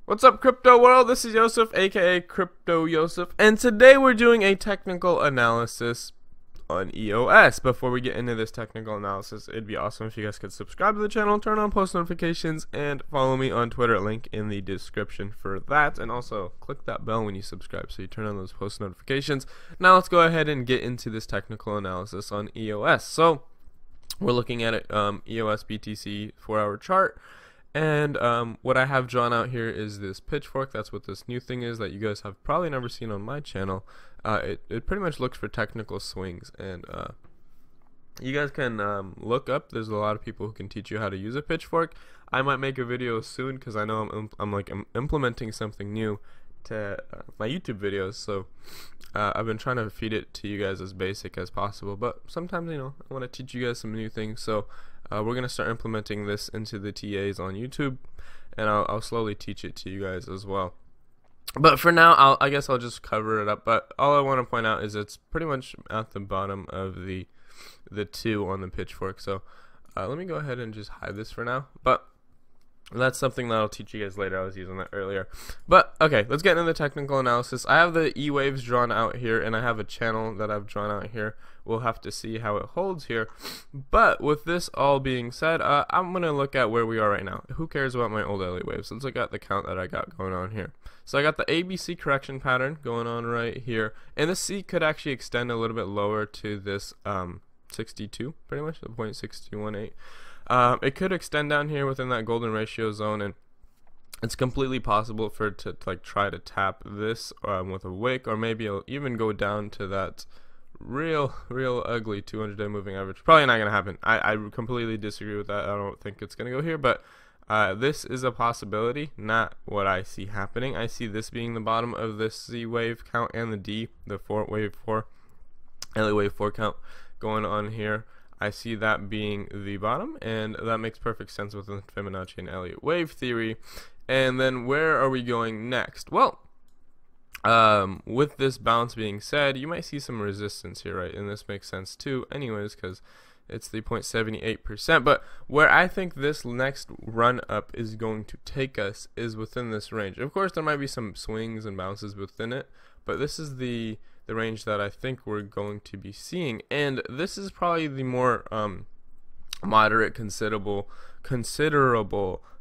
What's up, crypto world? This is Yosef, aka Crypto Yosef, and today we're doing a technical analysis on EOS. Before we get into this technical analysis, it'd be awesome if you guys could subscribe to the channel, turn on post notifications, and follow me on Twitter. Link in the description for that, and also click that bell when you subscribe so you turn on those post notifications. Now let's go ahead and get into this technical analysis on EOS. So we're looking at it, EOS BTC 4-hour chart. And what I have drawn out here is this pitchfork. That's what this new thing is that you guys have probably never seen on my channel. It pretty much looks for technical swings, and you guys can look up. There's a lot of people who can teach you how to use a pitchfork. I might make a video soon because I know I'm implementing something new to my YouTube videos. So I've been trying to feed it to you guys as basic as possible, but sometimes I want to teach you guys some new things. So we're gonna start implementing this into the TAs on YouTube, and I'll slowly teach it to you guys as well. But for now, I guess I'll just cover it up. But all I want to point out is it's pretty much at the bottom of the 2 on the pitchfork. So let me go ahead and just hide this for now. But that's something that I'll teach you guys later. I was using that earlier. But okay, let's get into the technical analysis. I have the E waves drawn out here, and I have a channel that I've drawn out here. We'll have to see how it holds here. But with this all being said, I'm going to look at where we are right now. Who cares about my old LA waves? Let's look at the count that I got going on here. So I got the ABC correction pattern going on right here. And the C could actually extend a little bit lower to this 62, pretty much, the 0.6218. It could extend down here within that golden ratio zone, and it's completely possible for it to try to tap this with a wick, or maybe it'll even go down to that real ugly 200-day moving average. Probably not gonna happen. I completely disagree with that. I don't think it's gonna go here, but this is a possibility, not what I see happening. I see this being the bottom of this C wave count and the D, the wave 4 LA wave 4 count going on here. I see that being the bottom, and that makes perfect sense within Fibonacci and Elliott wave theory. And then where are we going next? Well, with this bounce being said, you might see some resistance here, right? And this makes sense too anyways, because it's the 0.78%. But where I think this next run up is going to take us is within this range. Of course, there might be some swings and bounces within it, but this is the range that I think we're going to be seeing, and this is probably the more moderate, considerable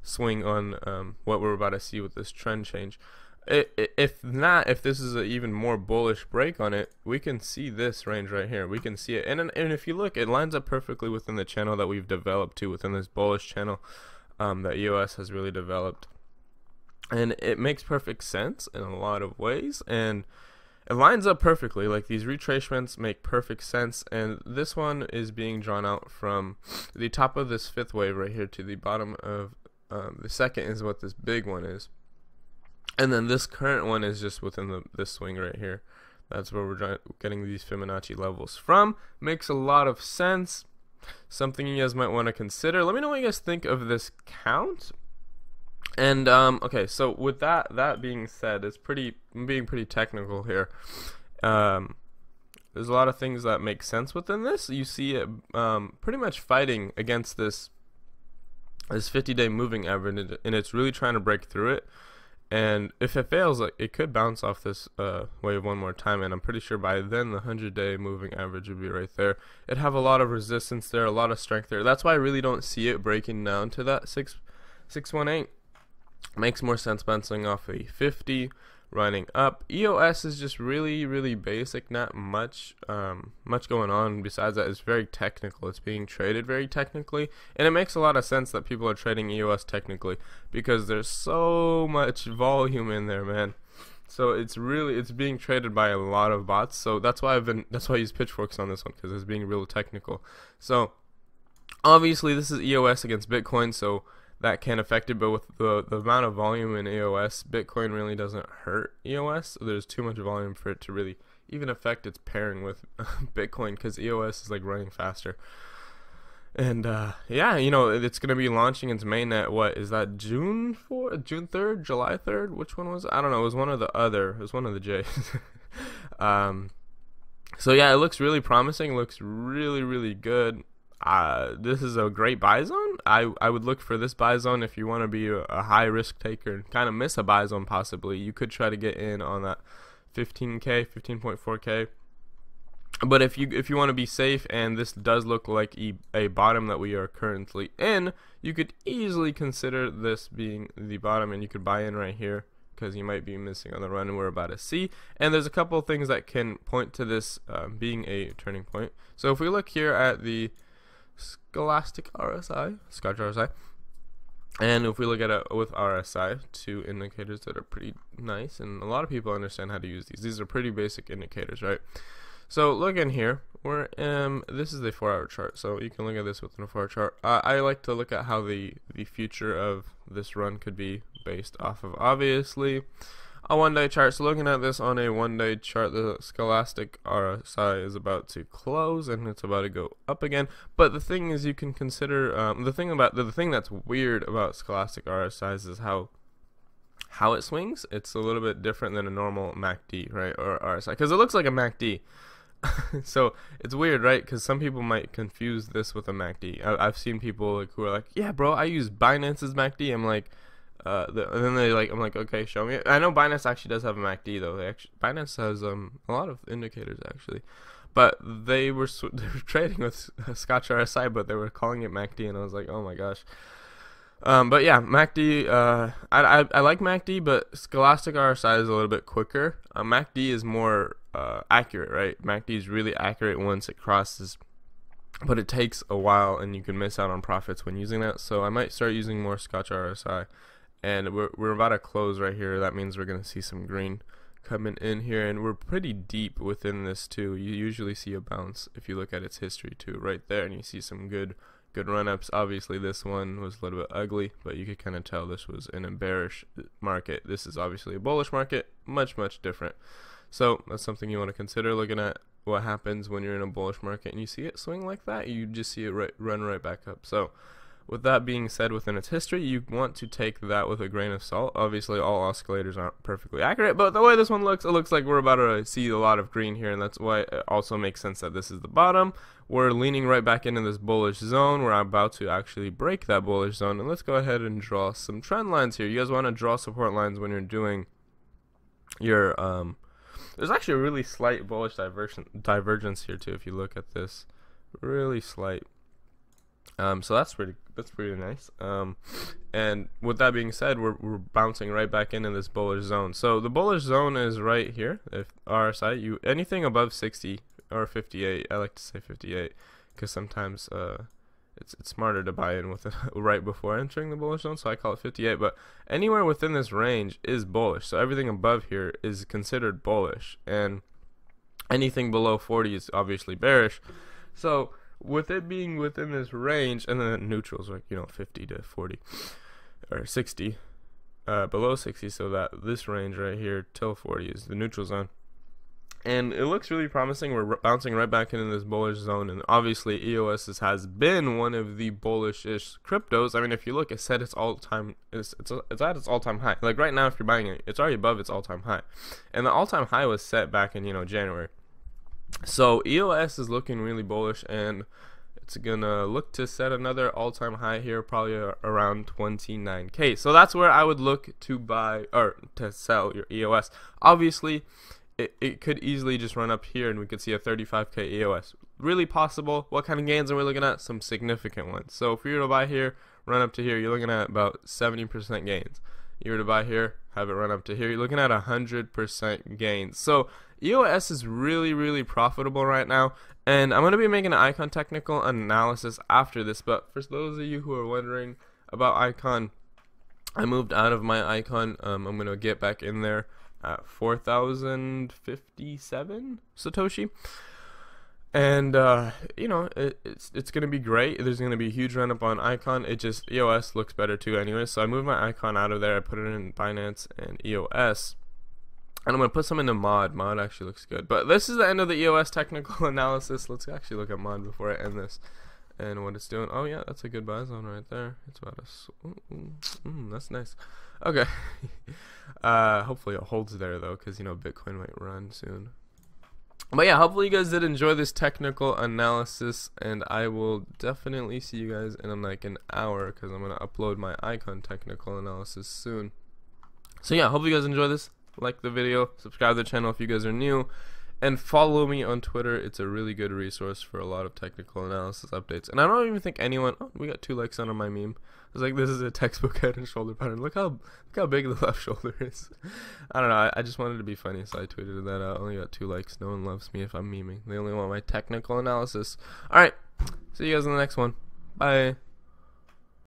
swing on what we're about to see with this trend change. If this is an even more bullish break on it, we can see this range right here. We can see it, and if you look, it lines up perfectly within the channel that we've developed too, within this bullish channel that EOS has really developed, and it makes perfect sense in a lot of ways, and it lines up perfectly. Like, these retracements make perfect sense, and this one is being drawn out from the top of this 5th wave right here to the bottom of the 2nd is what this big one is, and then this current one is just within this swing right here. That's where we're getting these Fibonacci levels from. Makes a lot of sense. Something you guys might want to consider. Let me know what you guys think of this count. And okay, so with that being said, I'm being pretty technical here. There's a lot of things that make sense within this. You see it pretty much fighting against this 50-day moving average, and it's really trying to break through it. And if it fails, it could bounce off this wave one more time, and I'm pretty sure by then the 100-day moving average would be right there. It'd have a lot of resistance there, a lot of strength there. That's why I really don't see it breaking down to that 618. Makes more sense bouncing off a 50, running up. EOS is just really basic, not much going on. Besides that, it's very technical. It's being traded very technically, and it makes a lot of sense that people are trading EOS technically because there's so much volume in there, man. So it's being traded by a lot of bots. So that's why I use pitchforks on this one, because it's being real technical. So obviously this is EOS against Bitcoin, so that can affect it, but with the amount of volume in EOS, Bitcoin really doesn't hurt EOS. So there's too much volume for it to really even affect its pairing with Bitcoin, because EOS is running faster. And yeah, it's gonna be launching its mainnet. What is that? June 4th, June 3rd, July 3rd? Which one was it? I don't know. It was one of the J's. So yeah, it looks really promising. It looks really good. this is a great buy zone. I would look for this buy zone if you want to be a high risk taker and kind of miss a buy zone possibly. You could try to get in on that 15K, 15.4K. But if you want to be safe, and this does look like a bottom that we are currently in, you could easily consider this being the bottom, and you could buy in right here because you might be missing on the run we're about to see. And there's a couple of things that can point to this being a turning point. So if we look here at the Scholastic RSI, Scotch RSI, and if we look at it with RSI, two indicators that are pretty nice, and a lot of people understand how to use these. These are pretty basic indicators, right? So look in here, this is the 4-hour chart, so you can look at this within a 4-hour chart. I like to look at how the future of this run could be based off of, obviously, a 1-day chart. So looking at this on a 1-day chart, the Scholastic RSI is about to close, and it's about to go up again. But the thing is, you can consider, the thing that's weird about Scholastic RSIs is how it swings. It's a little bit different than a normal MACD, right, or RSI, because it looks like a MACD. So it's weird, right? Because some people might confuse this with a MACD. I've seen people who are like, yeah, bro, I use Binance's MACD. I'm like, and then I'm like, okay, show me. I know Binance actually does have a MACD though. Binance has a lot of indicators actually, but they were trading with Scotch RSI, but they were calling it MACD, and I was like, oh my gosh. But yeah, MACD, I like MACD, but Scholastic RSI is a little bit quicker. MACD is more accurate, right? MACD is really accurate once it crosses, but it takes a while, and you can miss out on profits when using that. So I might start using more Scotch RSI, and we're about to close right here. That means we're going to see some green coming in here, and we're pretty deep within this too. You usually see a bounce if you look at its history too, right there, and you see some good run-ups. Obviously this one was a little bit ugly, but you could kind of tell this was in a bearish market. This is obviously a bullish market, much different. So that's something you want to consider, looking at what happens when you're in a bullish market and you see it swing like that. You just see it run right back up. So with that being said, within its history, you want to take that with a grain of salt. Obviously all oscillators aren't perfectly accurate, but the way this one looks, it looks like we're about to see a lot of green here, and that's why it also makes sense that this is the bottom. We're leaning right back into this bullish zone. We're about to actually break that bullish zone, and let's go ahead and draw some trend lines here. You guys want to draw support lines when you're doing your there's actually a really slight bullish divergence here too, if you look at this, really slight. So that's pretty nice. And with that being said, we're bouncing right back into this bullish zone. So the bullish zone is right here. If RSI, anything above 60 or 58, I like to say 58, because sometimes it's smarter to buy in with it right before entering the bullish zone, so I call it 58. But anywhere within this range is bullish, so everything above here is considered bullish, and anything below 40 is obviously bearish. So with it being within this range, and then neutrals like 50 to 40 or 60, below 60, so that this range right here till 40 is the neutral zone. And it looks really promising. We're bouncing right back into this bullish zone, and obviously EOS has been one of the bullish-ish cryptos. I mean, if you look, it said it's at its all-time high. Like right now, if you're buying it, it's already above its all-time high, and the all-time high was set back in January. So EOS is looking really bullish, and it's gonna look to set another all-time high here, probably around 29K. So that's where I would look to buy or to sell your EOS. Obviously, it could easily just run up here, and we could see a 35K EOS. Really possible. What kind of gains are we looking at? Some significant ones. So if you were to buy here, run up to here, you're looking at about 70% gains. You were to buy here, have it run up to here, you're looking at 100% gains. So EOS is really profitable right now, and I'm going to be making an icon technical analysis after this. But for those of you who are wondering about icon, I moved out of my icon. I'm going to get back in there at 4,057 Satoshi, and it's gonna be great. There's gonna be a huge run up on icon. It just EOS looks better too anyway, so I moved my icon out of there. I put it in Binance and EOS, and I'm gonna put some into mod. Mod actually looks good. But this is the end of the EOS technical analysis. Let's actually look at mod before I end this and what it's doing. Oh yeah, that's a good buy zone right there. It's about that's nice. Okay. Hopefully it holds there though, because Bitcoin might run soon. But yeah, hopefully you guys did enjoy this technical analysis, and I will definitely see you guys in like an hour because I'm gonna upload my icon technical analysis soon. So yeah, hopefully you guys enjoy this. Like the video, subscribe to the channel if you guys are new, and follow me on Twitter. It's a really good resource for a lot of technical analysis updates. And I don't even think anyone. Oh, we got 2 likes on my meme. I was like, this is a textbook head and shoulder pattern. Look how big the left shoulder is. I don't know. I just wanted to be funny, so I tweeted that out. Only got 2 likes. No one loves me if I'm memeing. They only want my technical analysis. All right. See you guys in the next one. Bye.